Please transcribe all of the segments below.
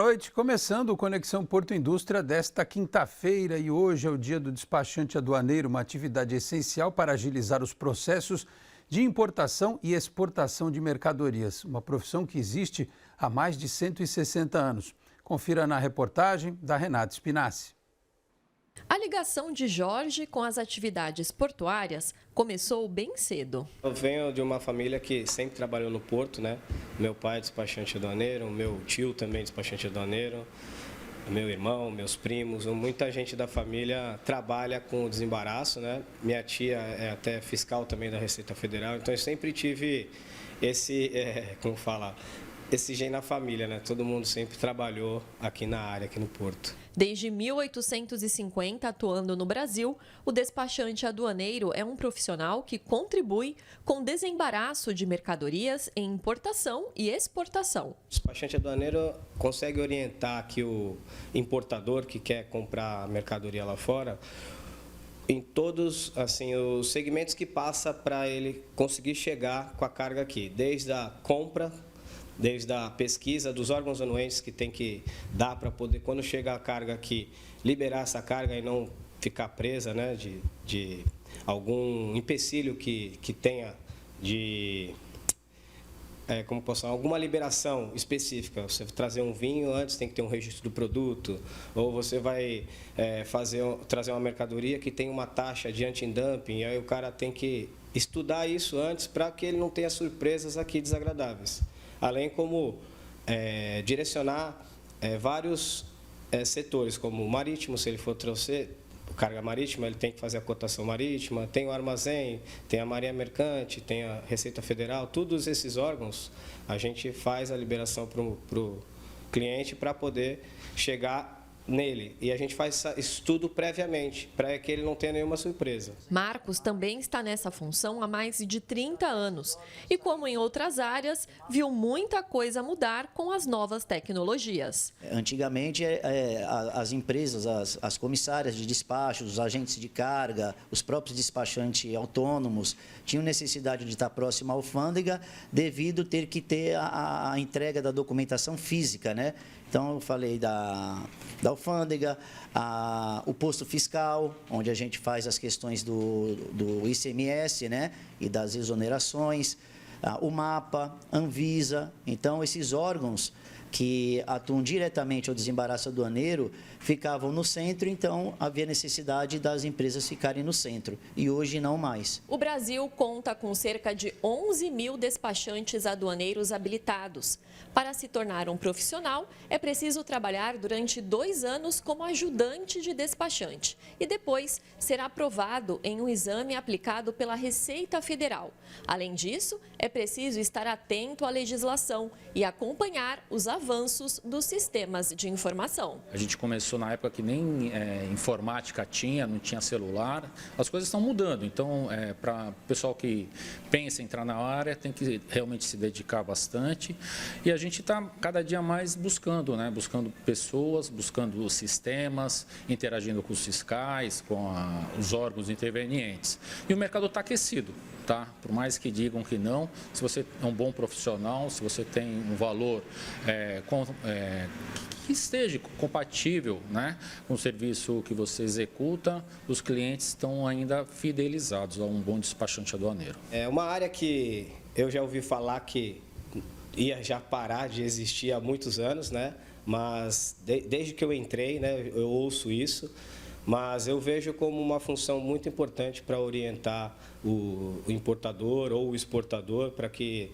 noite, começando o Conexão Porto Indústria desta quinta-feira e hoje é o dia do despachante aduaneiro, uma atividade essencial para agilizar os processos de importação e exportação de mercadorias, uma profissão que existe há mais de 160 anos. Confira na reportagem da Renata Spinassi. A ligação de Jorge com as atividades portuárias começou bem cedo. Eu venho de uma família que sempre trabalhou no porto, né? Meu pai é despachante aduaneiro, meu tio também é despachante aduaneiro, meu irmão, meus primos, muita gente da família trabalha com o desembaraço, né? Minha tia é até fiscal também da Receita Federal, então eu sempre tive esse gene na família, né? Todo mundo sempre trabalhou aqui na área, aqui no porto. Desde 1850, atuando no Brasil, o despachante aduaneiro é um profissional que contribui com o desembaraço de mercadorias em importação e exportação. O despachante aduaneiro consegue orientar aqui o importador que quer comprar mercadoria lá fora em todos os segmentos que passa para ele conseguir chegar com a carga aqui, desde a compra, desde a pesquisa dos órgãos anuentes que tem que dar para poder, quando chega a carga aqui, liberar essa carga e não ficar presa, né, de algum empecilho que tenha de, alguma liberação específica. Você trazer um vinho, antes tem que ter um registro do produto, ou você vai trazer uma mercadoria que tem uma taxa de anti-dumping, e aí o cara tem que estudar isso antes para que ele não tenha surpresas aqui desagradáveis. Além como direcionar vários setores, como o marítimo, se ele for trouxer carga marítima, ele tem que fazer a cotação marítima, tem o armazém, tem a Marinha Mercante, tem a Receita Federal, todos esses órgãos a gente faz a liberação para o cliente para poder chegar nele. E a gente faz estudo previamente, para que ele não tenha nenhuma surpresa. Marcos também está nessa função há mais de 30 anos. E como em outras áreas, viu muita coisa mudar com as novas tecnologias. Antigamente, as empresas, as comissárias de despacho, os agentes de carga, os próprios despachantes autônomos, tinham necessidade de estar próximo à alfândega devido ter que ter a entrega da documentação física, né? Então, eu falei da alfândega, o posto fiscal, onde a gente faz as questões do ICMS, né, e das exonerações, o MAPA, Anvisa. Então, esses órgãos que atuam diretamente ao desembaraço aduaneiro ficavam no centro, então havia necessidade das empresas ficarem no centro, e hoje não mais. O Brasil conta com cerca de 11 mil despachantes aduaneiros habilitados. Para se tornar um profissional, é preciso trabalhar durante 2 anos como ajudante de despachante e depois ser aprovado em um exame aplicado pela Receita Federal. Além disso, é preciso estar atento à legislação e acompanhar os avanços dos sistemas de informação. A gente começou na época que nem informática tinha, não tinha celular. As coisas estão mudando, então para o pessoal que pensa em entrar na área tem que realmente se dedicar bastante. E a gente está cada dia mais buscando, né? Buscando pessoas, buscando sistemas, interagindo com os fiscais, com os órgãos intervenientes. E o mercado está aquecido. Tá? Por mais que digam que não, se você é um bom profissional, se você tem um valor que esteja compatível, né, com o serviço que você executa, os clientes estão ainda fidelizados a um bom despachante aduaneiro. É uma área que eu já ouvi falar que ia já parar de existir há muitos anos, né? Mas desde que eu entrei, né, eu ouço isso. Mas eu vejo como uma função muito importante para orientar o importador ou o exportador para que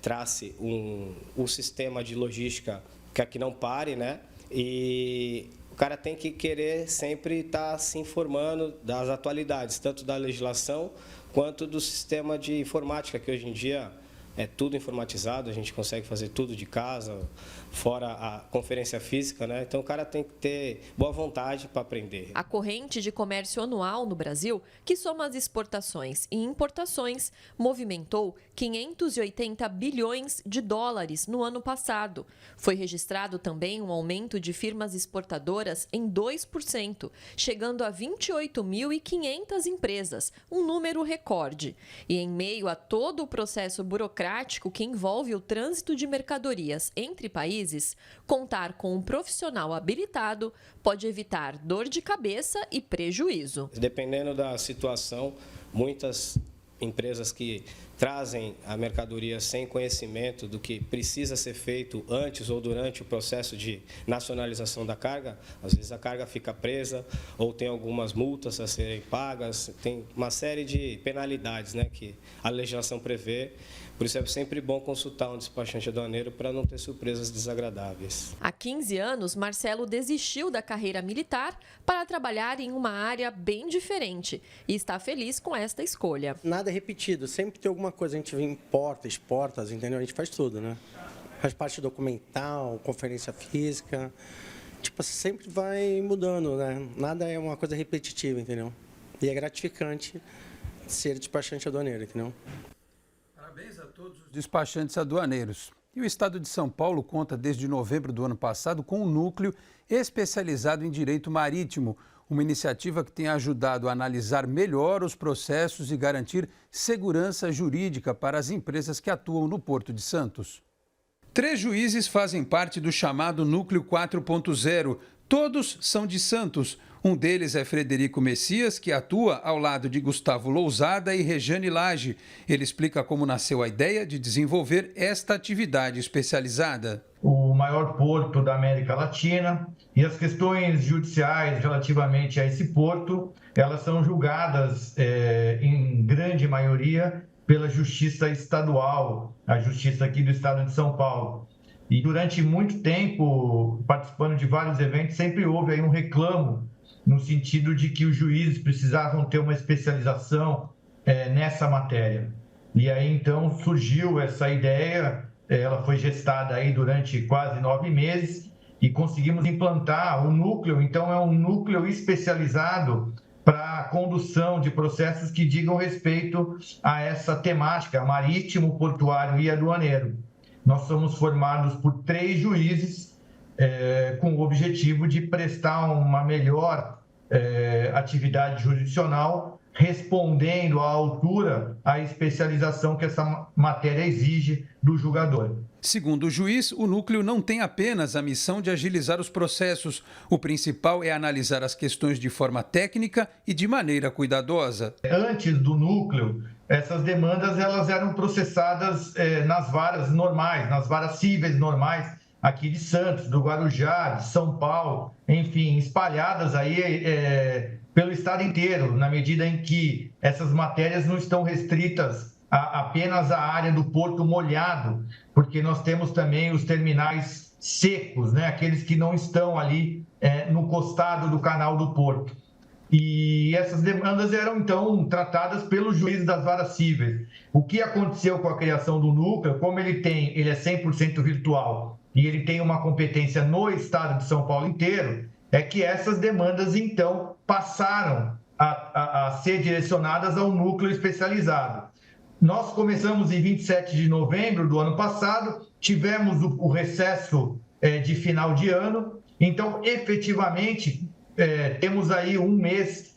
trace um sistema de logística que não pare, né? E o cara tem que querer sempre estar se informando das atualidades, tanto da legislação quanto do sistema de informática, que hoje em dia é tudo informatizado, a gente consegue fazer tudo de casa, fora a conferência física, né? Então o cara tem que ter boa vontade para aprender. A corrente de comércio anual no Brasil, que soma as exportações e importações, movimentou 580 bilhões de dólares no ano passado. Foi registrado também um aumento de firmas exportadoras em 2%, chegando a 28.500 empresas, um número recorde. E em meio a todo o processo burocrático que envolve o trânsito de mercadorias entre países, juízes. Contar com um profissional habilitado pode evitar dor de cabeça e prejuízo. Dependendo da situação, muitas empresas que trazem a mercadoria sem conhecimento do que precisa ser feito antes ou durante o processo de nacionalização da carga, às vezes a carga fica presa ou tem algumas multas a serem pagas, tem uma série de penalidades, né, que a legislação prevê. Por isso é sempre bom consultar um despachante aduaneiro para não ter surpresas desagradáveis. Há 15 anos, Marcelo desistiu da carreira militar para trabalhar em uma área bem diferente e está feliz com esta escolha. Nada é repetido, sempre tem alguma coisa, a gente importa, exporta, entendeu? A gente faz tudo, né? Faz parte documental, conferência física, tipo, sempre vai mudando, né? Nada é uma coisa repetitiva, entendeu? E é gratificante ser despachante aduaneiro, entendeu? Parabéns a todos os despachantes aduaneiros. E o Estado de São Paulo conta desde novembro do ano passado com um núcleo especializado em direito marítimo, uma iniciativa que tem ajudado a analisar melhor os processos e garantir segurança jurídica para as empresas que atuam no Porto de Santos. 3 juízes fazem parte do chamado Núcleo 4.0. Todos são de Santos. Um deles é Frederico Messias, que atua ao lado de Gustavo Lousada e Rejane Lage. Ele explica como nasceu a ideia de desenvolver esta atividade especializada. O maior porto da América Latina, e as questões judiciais relativamente a esse porto, elas são julgadas em grande maioria pela Justiça Estadual, a Justiça aqui do Estado de São Paulo. E durante muito tempo, participando de vários eventos, sempre houve aí um reclamo no sentido de que os juízes precisavam ter uma especialização nessa matéria. E aí, então, surgiu essa ideia, ela foi gestada aí durante quase 9 meses e conseguimos implantar o núcleo. Então, é um núcleo especializado para a condução de processos que digam respeito a essa temática, marítimo, portuário e aduaneiro. Nós somos formados por 3 juízes com o objetivo de prestar uma melhor atividade jurisdicional, respondendo à altura à especialização que essa matéria exige do julgador. Segundo o juiz, o núcleo não tem apenas a missão de agilizar os processos. O principal é analisar as questões de forma técnica e de maneira cuidadosa. Antes do núcleo, essas demandas elas eram processadas nas varas normais, nas varas cíveis normais, aqui de Santos, do Guarujá, de São Paulo, enfim, espalhadas aí pelo estado inteiro, na medida em que essas matérias não estão restritas apenas à área do porto molhado, porque nós temos também os terminais secos, né? Aqueles que não estão ali no costado do canal do porto. E essas demandas eram, então, tratadas pelos juízes das varas cíveis. O que aconteceu com a criação do núcleo, como ele é 100% virtual e ele tem uma competência no estado de São Paulo inteiro, é que essas demandas, então, passaram a ser direcionadas ao núcleo especializado. Nós começamos em 27 de novembro do ano passado, tivemos o recesso de final de ano, então, efetivamente, temos aí um mês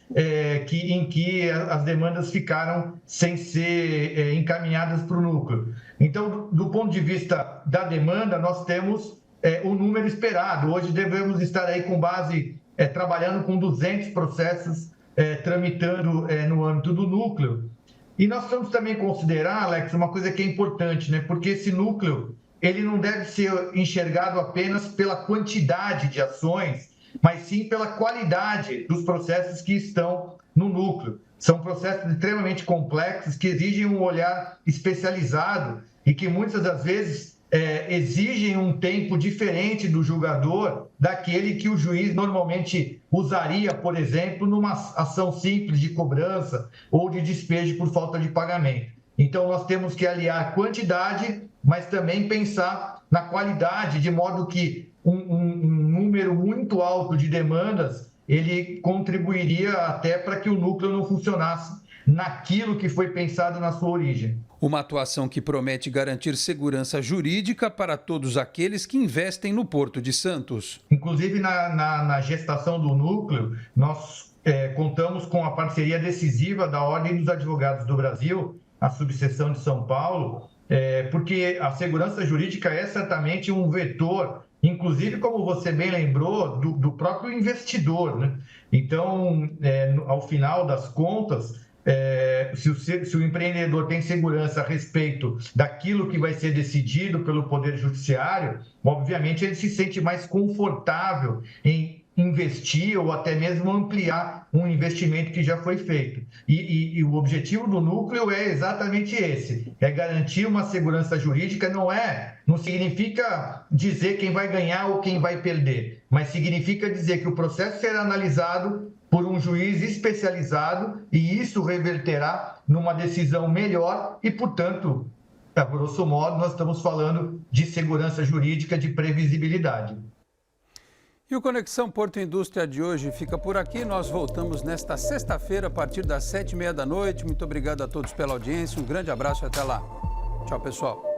em que as demandas ficaram sem ser encaminhadas para o núcleo. Então, do ponto de vista da demanda, nós temos o número esperado. Hoje devemos estar aí com base, trabalhando com 200 processos tramitando no âmbito do núcleo. E nós precisamos também considerar, Alex, uma coisa que é importante, né? Porque esse núcleo ele não deve ser enxergado apenas pela quantidade de ações, mas sim pela qualidade dos processos que estão no núcleo. São processos extremamente complexos que exigem um olhar especializado e que muitas das vezes exigem um tempo diferente do julgador daquele que o juiz normalmente usaria, por exemplo, numa ação simples de cobrança ou de despejo por falta de pagamento. Então, nós temos que aliar quantidade, mas também pensar na qualidade, de modo que um número muito alto de demandas, ele contribuiria até para que o núcleo não funcionasse naquilo que foi pensado na sua origem. Uma atuação que promete garantir segurança jurídica para todos aqueles que investem no Porto de Santos. Inclusive, na gestação do núcleo, nós contamos com a parceria decisiva da Ordem dos Advogados do Brasil, a subseção de São Paulo, porque a segurança jurídica é certamente um vetor inclusive, como você bem lembrou, do próprio investidor, né? Então, ao final das contas, se o empreendedor tem segurança a respeito daquilo que vai ser decidido pelo Poder Judiciário, obviamente ele se sente mais confortável em investir ou até mesmo ampliar um investimento que já foi feito. E o objetivo do núcleo é exatamente esse, é garantir uma segurança jurídica, não significa dizer quem vai ganhar ou quem vai perder, mas significa dizer que o processo será analisado por um juiz especializado e isso reverterá numa decisão melhor e, portanto, a grosso modo, nós estamos falando de segurança jurídica, de previsibilidade. E o Conexão Porto Indústria de hoje fica por aqui. Nós voltamos nesta sexta-feira, a partir das 19h30 da noite. Muito obrigado a todos pela audiência. Um grande abraço e até lá. Tchau, pessoal.